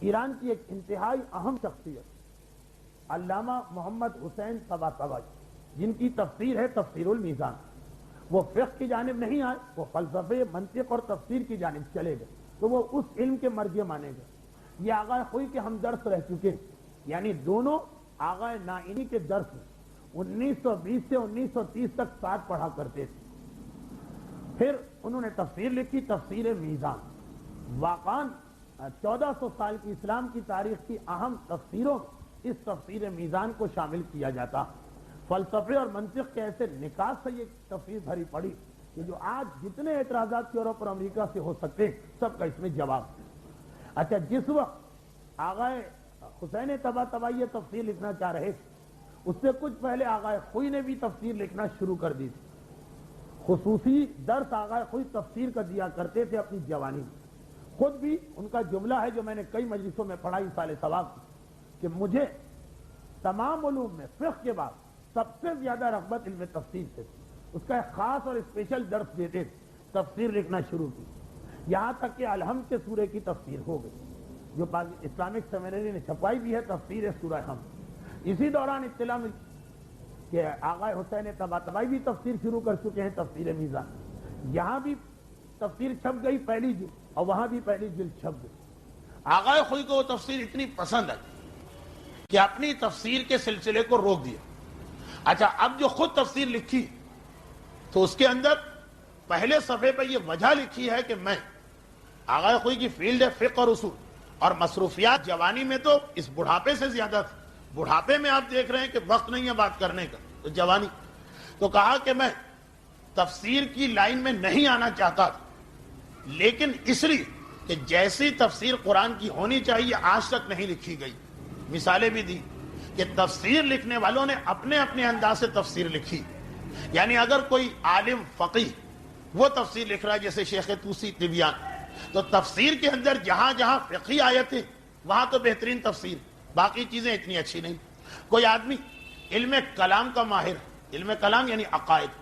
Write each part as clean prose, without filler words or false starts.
ایران کی ایک انتہائی اہم شخصیت علامہ محمد حسین طباطبائی، جن کی تفسیر ہے تفسیر المیزان، وہ فقہ کی جانب نہیں آئے، وہ فلسفے، منطق اور تفسیر کی جانب چلے گئے، تو وہ اس علم کے مرجع مانے گئے۔ یہ آغا خوئی کے ہم درس رہ چکے ہیں، یعنی دونوں آغا نائینی کے درس میں 1920 سے 1930 تک ساتھ پڑھا کرتے تھے۔ پھر انہوں نے تفسیر لکھی، تفسیر میزان۔ واقعاً 1400 سال کی اسلام کی تاریخ کی اہم تفسیروں میں اس تفسیر میزان کو شامل کیا جاتا۔ فلسفے اور منطق کے ایسے نکات سے یہ تفسیر بھری پڑی کہ جو آج جتنے اعتراضات یورپ اور امریکہ سے ہو سکتے ہیں سب کا اس میں جواب ہے۔ اچھا، جس وقت آغا حسین طباطبائی یہ تفسیر لکھنا چاہ رہے تھے، اس سے کچھ پہلے آغا خوئی نے بھی تفسیر لکھنا شروع کر دی تھی۔ خصوصی درس آغا خوئی تفسیر کا دیا کرتے تھے اپنی جوانی میں۔ خود بھی ان کا جملہ ہے جو میں نے کئی مجلسوں میں پڑھا اس سال ثواب کہ مجھے تمام علوم میں فقہ کے بعد سب سے زیادہ رغبت علم تفسیر سے تھی۔ اس کا ایک خاص اور اسپیشل درس دیتے تھے، تفسیر لکھنا شروع کی، یہاں تک کہ الحمد کے سورے کی تفسیر ہو گئی، جو اسلامک سیمینری نے چھپائی بھی ہے، تفسیر سورہ حمد۔ اسی دوران اطلاع ملی کہ آغا حسین طباطبائی بھی تفسیر شروع کر چکے ہیں، تفسیر میزان۔ یہاں بھی تفسیر چھپ گئی پہلی جلد، اور وہاں بھی پہلی جلد چھپ گئی۔ آغا خوئی کو وہ تفسیر اتنی پسند آئی کہ اپنی تفسیر کے سلسلے کو روک دیا۔ اچھا، اب جو خود تفسیر لکھی تو اس کے اندر پہلے صفحے پہ یہ وجہ لکھی ہے کہ میں آغا خوئی کی فیلڈ ہے فقہ اور اصول، اور مصروفیات جوانی میں تو اس بڑھاپے سے زیادہ تھی۔ بڑھاپے میں آپ دیکھ رہے ہیں کہ وقت نہیں ہے بات کرنے کا، تو جوانی تو کہا کہ میں تفسیر کی لائن میں نہیں آنا چاہتا تھا، لیکن اس لیے کہ جیسی تفسیر قرآن کی ہونی چاہیے آج تک نہیں لکھی گئی۔ مثالیں بھی دی کہ تفسیر لکھنے والوں نے اپنے اپنے انداز سے تفسیر لکھی، یعنی اگر کوئی عالم فقیہ وہ تفسیر لکھ رہا ہے جیسے شیخ طوسی طبیان، تو تفسیر کے اندر جہاں جہاں فقہی آیتیں وہاں تو بہترین تفسیر، باقی چیزیں اتنی اچھی نہیں۔ کوئی آدمی علم کلام کا ماہر، علم کلام یعنی عقائد،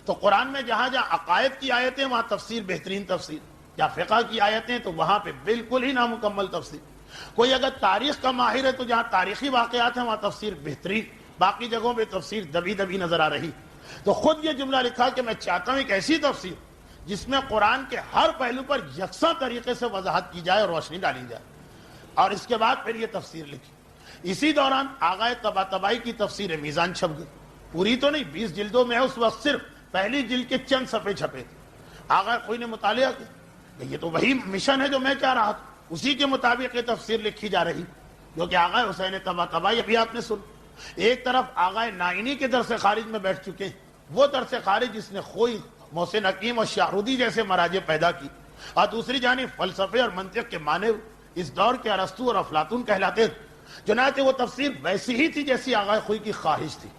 تو قرآن میں جہاں جہاں عقائد کی آیتیں وہاں تفسیر بہترین تفسیر، یا فقہ کی آیتیں تو وہاں پہ بالکل ہی نامکمل تفسیر۔ کوئی اگر تاریخ کا ماہر ہے تو جہاں تاریخی واقعات ہیں وہاں تفسیر بہترین، باقی جگہوں پہ تفسیر دبی دبی نظر آ رہی۔ تو خود یہ جملہ لکھا کہ میں چاہتا ہوں ایک ایسی تفسیر جس میں قرآن کے ہر پہلو پر یکساں طریقے سے وضاحت کی جائے اور روشنی ڈالی جائے، اور اس کے بعد پھر یہ تفسیر لکھی۔ اسی دوران آغا طباطبائی کی تفسیر میزان چھپ گئی، پوری تو نہیں، 20 جلدوں میں ہے، اس وقت صرف پہلی جلد کے چند صفحے چھپے تھے۔ آغا خوئی نے مطالعہ کیا کہ یہ تو وہی مشن ہے جو میں چاہ رہا تھا، اسی کے مطابق یہ تفسیر لکھی جا رہی، جو کہ آغا حسین طباطبائی ابھی آپ نے سن۔ ایک طرف آغا نائینی کے درس خارج میں بیٹھ چکے ہیں، وہ درس خارج جس نے خوئی، محسن حکیم اور شاہرودی جیسے مراجع پیدا کی، اور دوسری جانب فلسفے اور منطق کے معنی اس دور کے ارسطو اور افلاطون کہلاتے تھے۔ چنانچہ وہ تفسیر ویسی ہی تھی جیسی آغا خوئی کی خواہش تھی،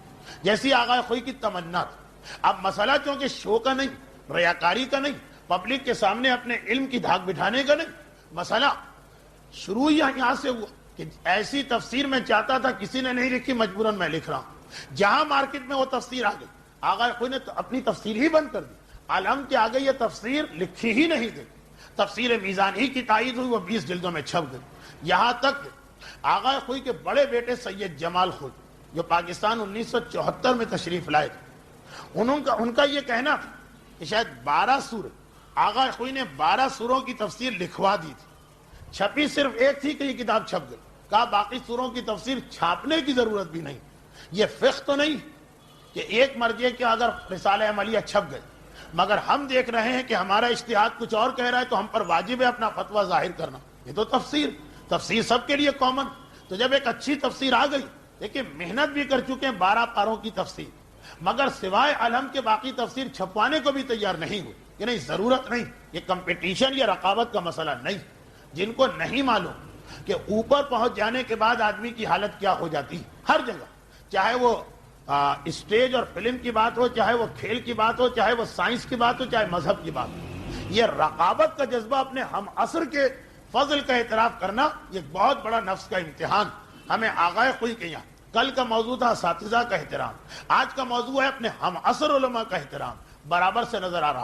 جیسی آغا خوئی کی تمنا تھی۔ اب مسئلہ چونکہ شو کا نہیں، ریاکاری کا نہیں، پبلک کے سامنے اپنے علم کی دھاک بٹھانے کا نہیں، مسئلہ شروع یہاں سے ہوا کہ ایسی تفسیر میں چاہتا تھا، کسی نے نہیں لکھی، مجبوراً میں لکھ رہا ہوں۔ جہاں مارکیٹ میں وہ تفسیر آ گئی، آغا خوئی نے اپنی تفسیر ہی بند کر دی، الحمد کے آگے یہ تفسیر لکھی ہی نہیں گئی۔ تفسیر میزان ہی کی تائید ہوئی، وہ 20 جلدوں میں چھپ گئی۔ یہاں تک آغا خوئی کے بڑے بیٹے سید جمال خوئی جو پاکستان 1974 میں تشریف لائے تھے، ان کا یہ کہنا تھا کہ شاید 12 سورے، آغا خوئی نے 12 سوروں کی تفسیر لکھوا دی تھی، چھپی صرف ایک تھی کہ یہ کتاب چھپ گئی۔ کہا باقی سوروں کی تفسیر چھاپنے کی ضرورت بھی نہیں۔ یہ فقہ تو نہیں کہ ایک مرجع کے اگر رسالہ عملیہ چھپ گئے، مگر ہم دیکھ رہے ہیں کہ ہمارا اجتہاد کچھ اور کہہ رہا ہے تو ہم پر واجب ہے اپنا فتویٰ ظاہر کرنا۔ یہ تو تفسیر سب کے لیے کامن۔ تو جب ایک اچھی تفسیر آ گئی، دیکھیں محنت بھی کر چکے ہیں 12 پاروں کی تفسیر، مگر سوائے الحمد کے باقی تفسیر چھپوانے کو بھی تیار نہیں ہوئی کہ نہیں، ضرورت نہیں، یہ کمپٹیشن یا رقابت کا مسئلہ نہیں۔ جن کو نہیں معلوم کہ اوپر پہنچ جانے کے بعد آدمی کی حالت کیا ہو جاتی، ہر جگہ، چاہے وہ اسٹیج اور فلم کی بات ہو، چاہے وہ کھیل کی بات ہو، چاہے وہ سائنس کی بات ہو، چاہے مذہب کی بات ہو، یہ رقابت کا جذبہ اپنے ہم عصر کے فضل کا اعتراف کرنا یہ بہت بڑا نفس کا امتحان ہمیں آغا خوئی کے یہاں۔ کل کا موضوع تھا اساتذہ کا احترام، آج کا موضوع ہے اپنے ہم عصر علماء کا احترام، برابر سے نظر آ رہا۔